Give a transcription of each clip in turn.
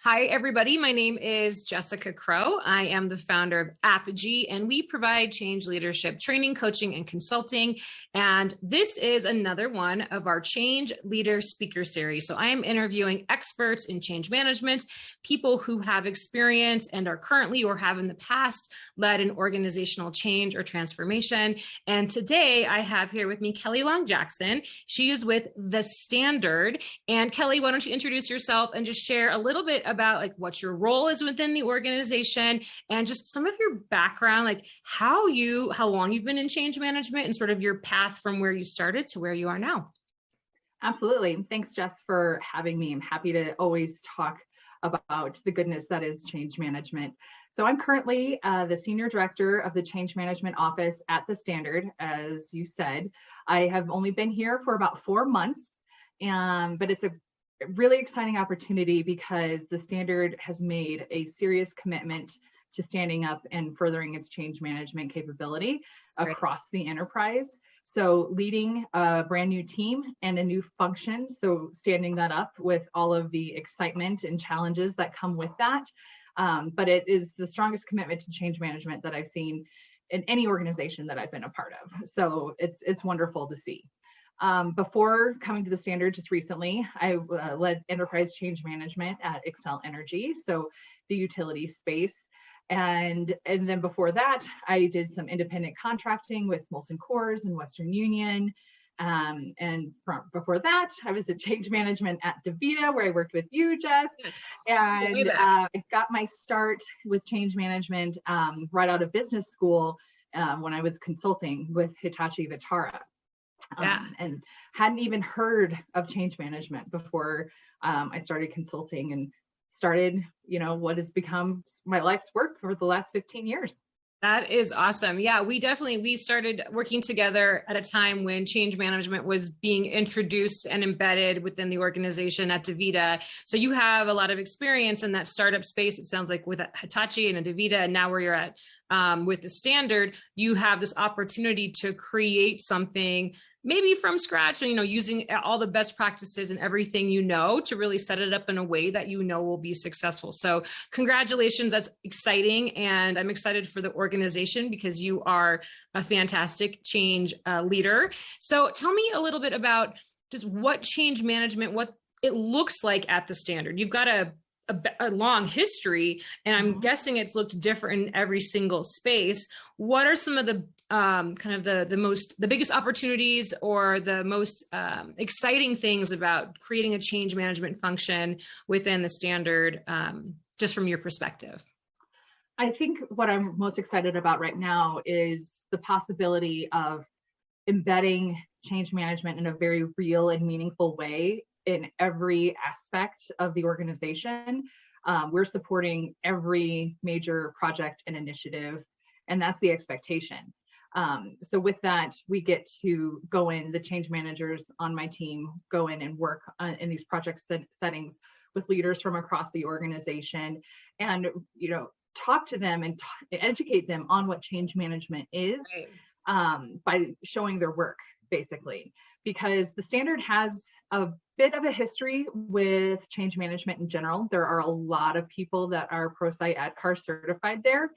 Hi, everybody. My name is Jessica Crow. I am the founder of Apogy, and we provide change leadership training, coaching, and consulting. And this is another one of our Change Leader Speaker Series. So I am interviewing experts in change management, people who have experience and are currently or have in the past led an organizational change or transformation. And today I have here with me Kelly Long-Jackson. She is with The Standard. And Kelly, why don't you introduce yourself and just share a little bit about like what your role is within the organization and just some of your background, like how long you've been in change management and sort of your path from where you started to where you are now. Absolutely. Thanks, Jess, for having me. I'm happy to always talk about the goodness that is change management. So I'm currently the Senior Director of the Change Management Office at The Standard, as you said. I have only been here for about 4 months, but it's a really exciting opportunity because The Standard has made a serious commitment to standing up and furthering its change management capability across the enterprise. So leading a brand new team and a new function, so standing that up with all of the excitement and challenges that come with that. But it is the strongest commitment to change management that I've seen in any organization that I've been a part of. So it's wonderful to see. Before coming to The Standard just recently, I led enterprise change management at Xcel Energy, so the utility space. And then before that, I did some independent contracting with Molson Coors and Western Union. Before that, I was at change management at DaVita, where I worked with you, Jess. Yes. And I got my start with change management right out of business school when I was consulting with Hitachi Viterra. And hadn't even heard of change management before I started consulting and started, what has become my life's work for the last 15 years. That is awesome. Yeah, we started working together at a time when change management was being introduced and embedded within the organization at DaVita. So you have a lot of experience in that startup space. It sounds like with Hitachi and DaVita, and now where you're at with The Standard, you have this opportunity to create something maybe from scratch, using all the best practices and everything to really set it up in a way that will be successful. So congratulations, that's exciting. And I'm excited for the organization because you are a fantastic change leader. So tell me a little bit about just what change management, what it looks like at The Standard. You've got a long history, and I'm guessing it's looked different in every single space. What are some of the the biggest opportunities or the most exciting things about creating a change management function within The Standard, just from your perspective? I think what I'm most excited about right now is the possibility of embedding change management in a very real and meaningful way in every aspect of the organization. We're supporting every major project and initiative, and that's the expectation. So with that, we get to go in, the change managers on my team go in and work in these project settings with leaders from across the organization and, talk to them and educate them on what change management is, by showing their work, basically. Because The Standard has a bit of a history with change management in general. There are a lot of people that are ProSci ADCAR certified there.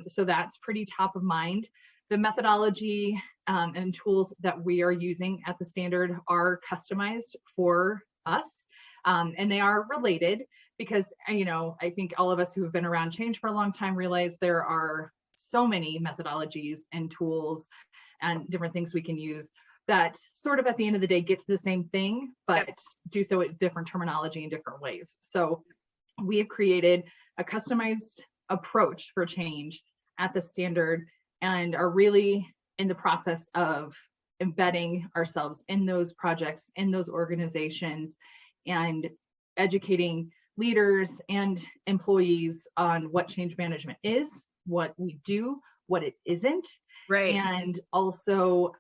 So that's pretty top of mind. The methodology and tools that we are using at The Standard are customized for us, and they are related because, I think all of us who have been around change for a long time realize there are so many methodologies and tools and different things we can use that sort of at the end of the day get to the same thing, but do so with different terminology in different ways. So we have created a customized approach for change at The Standard and are really in the process of embedding ourselves in those projects, in those organizations, and educating leaders and employees on what change management is, what we do, what it isn't, and also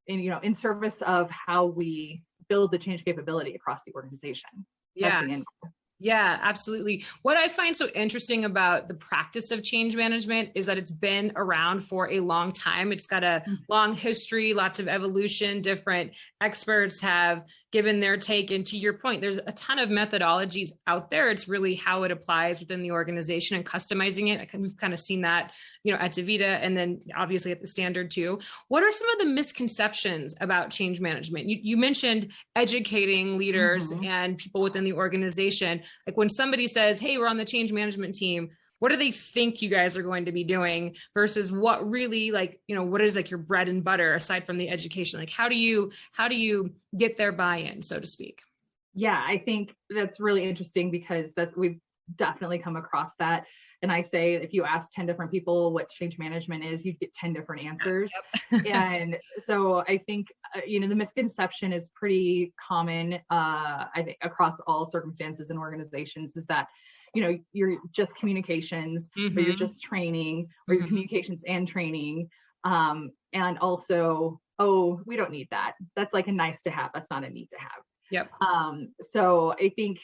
in service of how we build the change capability across the organization. Yeah, absolutely. What I find so interesting about the practice of change management is that it's been around for a long time. It's got a long history, lots of evolution. Different experts have given their take. And to your point, there's a ton of methodologies out there. It's really how it applies within the organization and customizing it. We've kind of seen that, at DaVita, and then obviously at the standard too. What are some of the misconceptions about change management? You mentioned educating leaders and people within the organization. Like when somebody says, hey, we're on the change management team, what do they think you guys are going to be doing versus what really what is your bread and butter aside from the education? Like, how do you get their buy-in, so to speak? Yeah, I think that's really interesting because we've definitely come across that. And I say, if you ask 10 different people what change management is, you'd get 10 different answers. Yep. And so I think, the misconception is pretty common, I think, across all circumstances and organizations, is that you're just communications, or you're just training, or your communications and training. And also, oh, we don't need that. That's like a nice to have. That's not a need to have. Yep. So I think,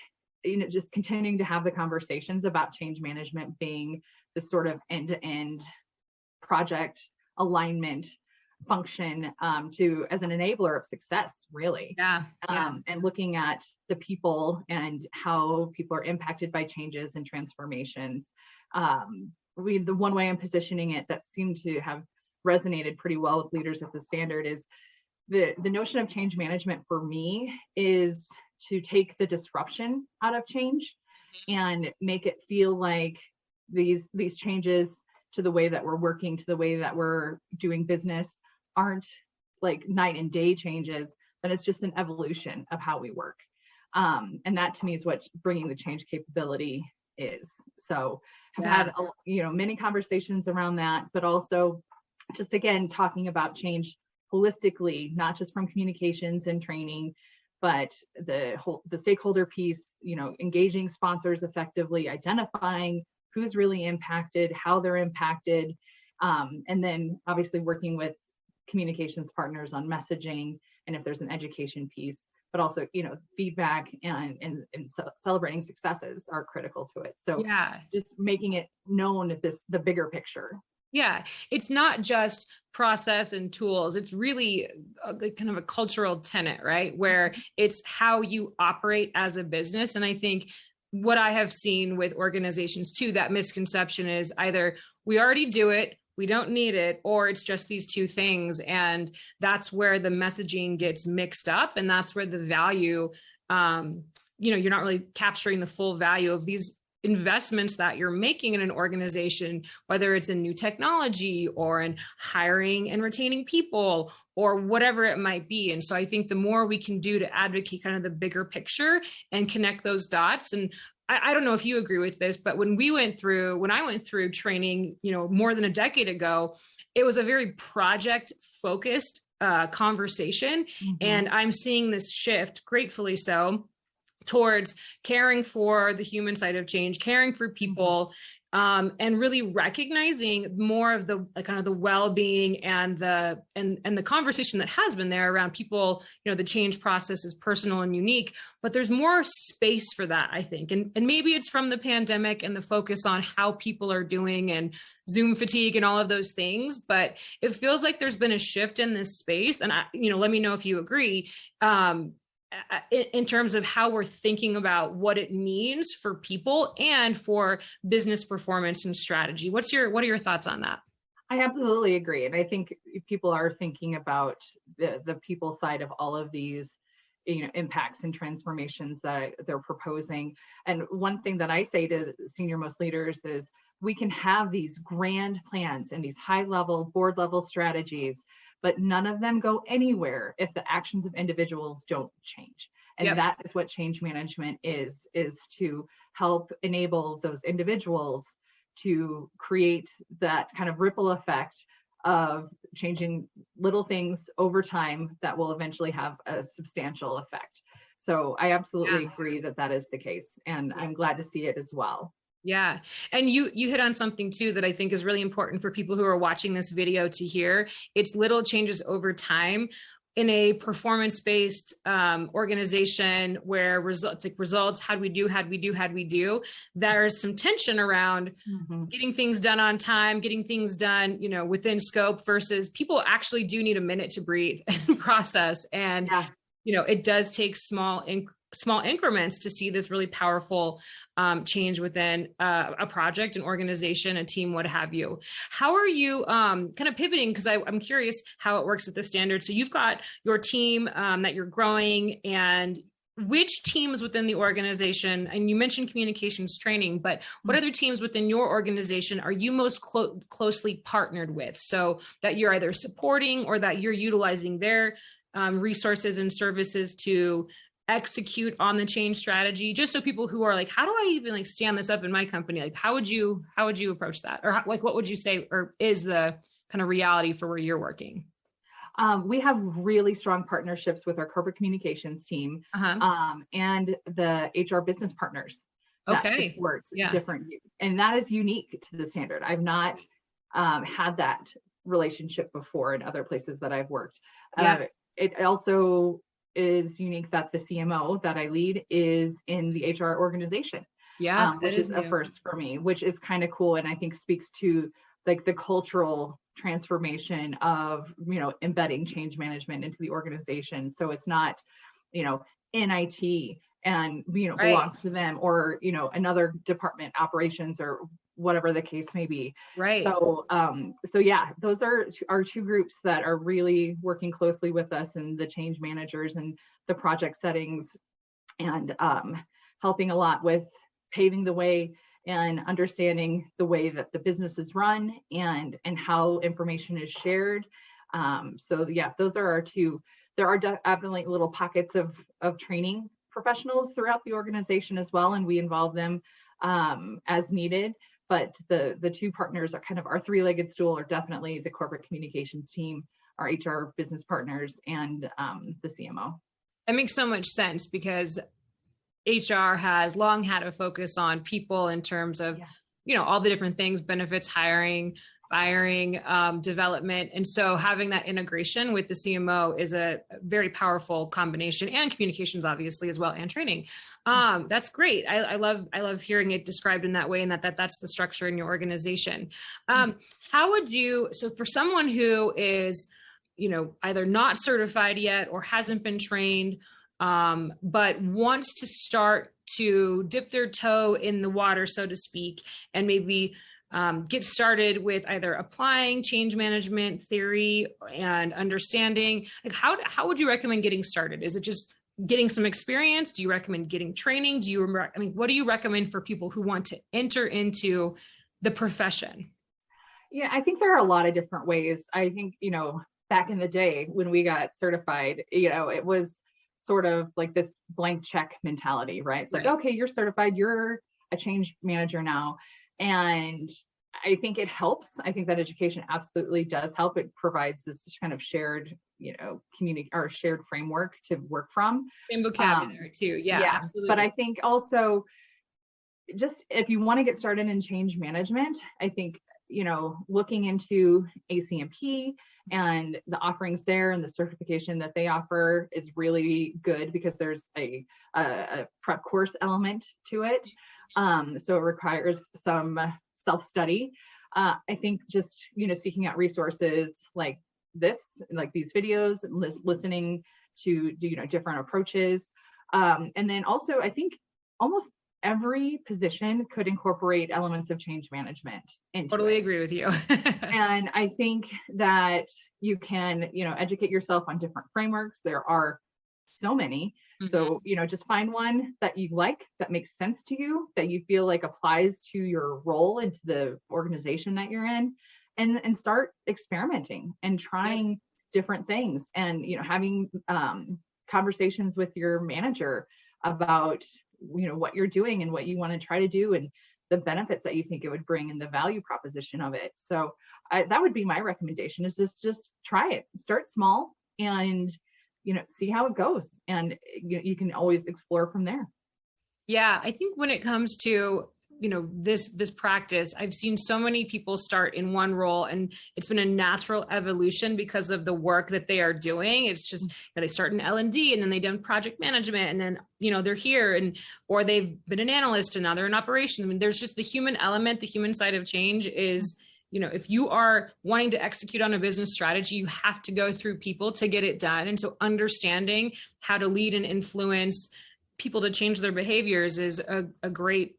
just continuing to have the conversations about change management being this sort of end-to-end project alignment function as an enabler of success, really. Yeah. And looking at the people and how people are impacted by changes and transformations. The one way I'm positioning it that seemed to have resonated pretty well with leaders at the standard is the notion of change management for me is to take the disruption out of change and make it feel like these changes to the way that we're working, to the way that we're doing business, aren't like night and day changes, but it's just an evolution of how we work. And that to me is what bringing the change capability is. So I've had many conversations around that, but also just, again, talking about change holistically, not just from communications and training, but the stakeholder piece, engaging sponsors effectively, identifying who's really impacted, how they're impacted, and then obviously working with communications partners on messaging, and if there's an education piece, but also, feedback and celebrating successes are critical to it. So just making it known the bigger picture. Yeah, it's not just process and tools. It's really kind of a cultural tenet, right? Where it's how you operate as a business. And I think what I have seen with organizations too, that misconception is either we already do it, we don't need it, or it's just these two things. And that's where the messaging gets mixed up. And that's where the value, you're not really capturing the full value of these investments that you're making in an organization, whether it's in new technology or in hiring and retaining people or whatever it might be. And so I think the more we can do to advocate kind of the bigger picture and connect those dots. And I don't know if you agree with this, but when I went through training, more than a decade ago, it was a very project focused conversation. And I'm seeing this shift, gratefully so, towards caring for the human side of change, caring for people, and really recognizing more of the kind of the well-being and the conversation that has been there around people. The change process is personal and unique, but there's more space for that, I think. And maybe it's from the pandemic and the focus on how people are doing and Zoom fatigue and all of those things, but it feels like there's been a shift in this space. And let me know if you agree. In terms of how we're thinking about what it means for people and for business performance and strategy. What are your thoughts on that? I absolutely agree. And I think people are thinking about the people side of all of these, impacts and transformations that they're proposing. And one thing that I say to senior most leaders is we can have these grand plans and these high level, board level strategies, but none of them go anywhere if the actions of individuals don't change. And that is what change management is to help enable those individuals to create that kind of ripple effect of changing little things over time that will eventually have a substantial effect. So I absolutely agree that is the case. And I'm glad to see it as well. Yeah. And you hit on something too that I think is really important for people who are watching this video to hear. It's little changes over time. In a performance-based organization where results, how do we do, there's some tension around getting things done on time, getting things done, within scope versus people actually do need a minute to breathe and process. And it does take small increments to see this really powerful change within a project, an organization, a team, what have you. How are you kind of pivoting? Because I'm curious how it works at the standard. So you've got your team that you're growing, and which teams within the organization, and you mentioned communications training, but what other teams within your organization are you most closely partnered with, so that you're either supporting or that you're utilizing their resources and services to execute on the change strategy? Just so people who are like, how do I even like stand this up in my company? Like, how would you approach that? Or like, what would you say, or is the kind of reality for where you're working? We have really strong partnerships with our corporate communications team, and the HR business partners that support different, and that is unique to the standard. I've not had that relationship before in other places that I've worked. It also is unique that the CMO that I lead is in the HR organization, which is a first for me, which is kind of cool, and I think speaks to like the cultural transformation of embedding change management into the organization. So it's not in IT and belongs to them, or another department, operations, or whatever the case may be. So yeah, those are our two groups that are really working closely with us, and the change managers and the project settings, and helping a lot with paving the way and understanding the way that the business is run and how information is shared. So yeah, those are our two. There are definitely little pockets of training professionals throughout the organization as well, and we involve them as needed. But the two partners are kind of our three-legged stool, are definitely the corporate communications team, our HR business partners, and the CMO. That makes so much sense, because HR has long had a focus on people in terms of, all the different things, benefits, hiring, firing, development. And so having that integration with the CMO is a very powerful combination, and communications obviously as well, and training. That's great. I love hearing it described in that way, and that's the structure in your organization. How would you, so for someone who is, either not certified yet or hasn't been trained, but wants to start to dip their toe in the water, so to speak, and maybe get started with either applying change management theory and understanding, like how would you recommend getting started? Is it just getting some experience? Do you recommend getting training? What do you recommend for people who want to enter into the profession? Yeah, I think there are a lot of different ways. I think, back in the day when we got certified, it was sort of like this blank check mentality, right? It's like, okay, you're certified, you're a change manager now. And I think it helps. I think that education absolutely does help. It provides this kind of shared, community or shared framework to work from. Same vocabulary too. Yeah, absolutely. But I think also, just if you want to get started in change management, I think, looking into ACMP and the offerings there and the certification that they offer is really good, because there's a prep course element to it. So it requires some self-study. I think just, seeking out resources like this, like these videos, listening to, different approaches. And then also, I think almost every position could incorporate elements of change management into Totally it. agree with you. And I think that you can, educate yourself on different frameworks. There are so many. So, just find one that you like, that makes sense to you, that you feel like applies to your role into the organization that you're in, and start experimenting and trying different things, and, having conversations with your manager about, what you're doing and what you want to try to do, and the benefits that you think it would bring, and the value proposition of it. So that would be my recommendation, is just try it, start small, and see how it goes, and you can always explore from there. Yeah, I think when it comes to this practice, I've seen so many people start in one role, and it's been a natural evolution because of the work that they are doing. It's just they start in L&D, and then they've done project management, and then they're here, or they've been an analyst, and now they're in operations. I mean, there's just the human element, the human side of change is if you are wanting to execute on a business strategy, you have to go through people to get it done. And so understanding how to lead and influence people to change their behaviors is a great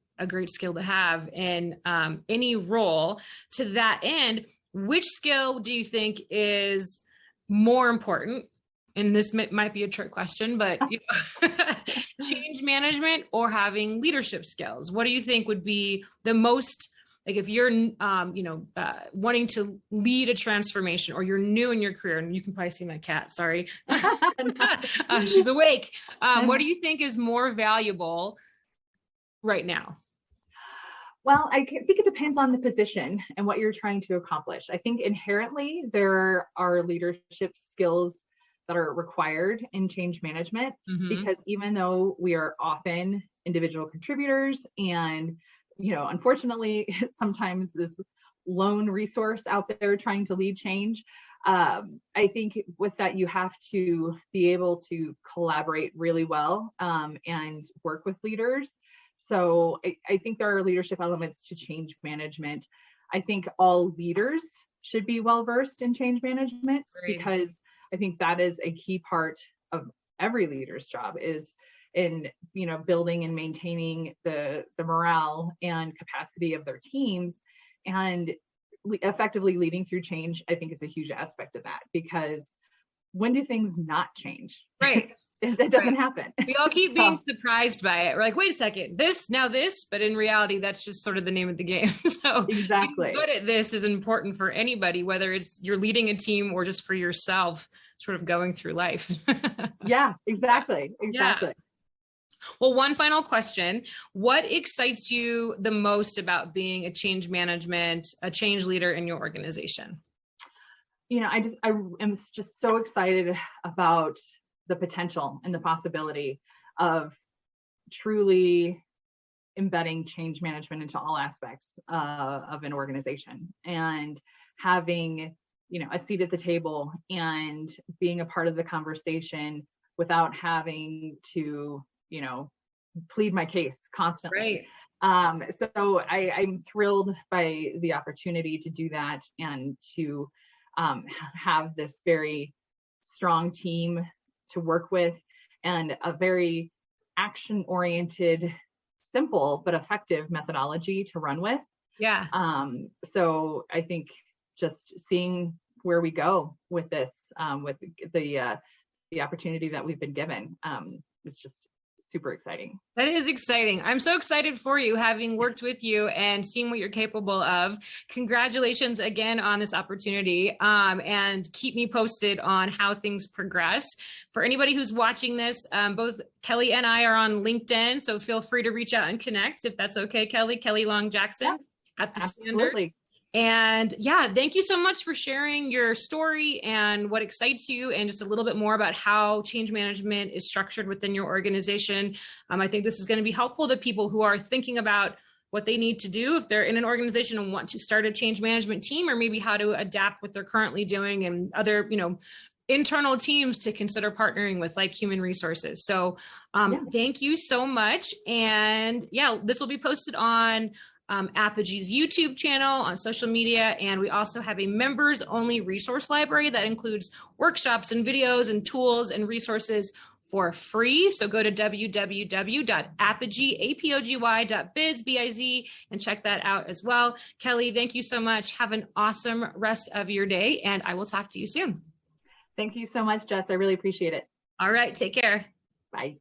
skill to have in any role. To that end, which skill do you think is more important? And this might be a trick question, but change management or having leadership skills? What do you think would be the most, like if you're, wanting to lead a transformation or you're new in your career, and you can probably see my cat, sorry. She's awake. What do you think is more valuable right now? Well, I think it depends on the position and what you're trying to accomplish. I think inherently there are leadership skills that are required in change management, because even though we are often individual contributors and, unfortunately, sometimes this lone resource out there trying to lead change, I think with that, you have to be able to collaborate really well and work with leaders. So I think there are leadership elements to change management. I think all leaders should be well-versed in change management, because I think that is a key part of every leader's job, is in, building and maintaining the morale and capacity of their teams, and effectively leading through change. I think is a huge aspect of that, because when do things not change? Right. That doesn't happen. We all keep being surprised by it. We're like, wait a second, this, but in reality, that's just sort of the name of the game. So exactly, being good at this is important for anybody, whether it's you're leading a team or just for yourself, sort of going through life. Yeah, exactly. Yeah. Well, one final question. What excites you the most about being a change leader in your organization? I am just so excited about the potential and the possibility of truly embedding change management into all aspects of an organization, and having, a seat at the table and being a part of the conversation without having to, plead my case constantly. Right. So I'm thrilled by the opportunity to do that, and to have this very strong team to work with, and a very action-oriented, simple but effective methodology to run with. Yeah. So I think just seeing where we go with this, with the opportunity that we've been given, is just super exciting. That is exciting. I'm so excited for you, having worked with you and seeing what you're capable of. Congratulations again on this opportunity, and keep me posted on how things progress. For anybody who's watching this, both Kelly and I are on LinkedIn, so feel free to reach out and connect if that's okay, Kelly. Kelly Long Jackson at the Absolutely. Standard. And yeah, thank you so much for sharing your story and what excites you, and just a little bit more about how change management is structured within your organization. I think this is going to be helpful to people who are thinking about what they need to do if they're in an organization and want to start a change management team, or maybe how to adapt what they're currently doing, and other, internal teams to consider partnering with, like human resources. So thank you so much. And yeah, this will be posted on Apogy's YouTube channel, on social media. And we also have a members only resource library that includes workshops and videos and tools and resources for free. So go to www.apogy.biz and check that out as well. Kelly, thank you so much. Have an awesome rest of your day, and I will talk to you soon. Thank you so much, Jess. I really appreciate it. All right. Take care. Bye.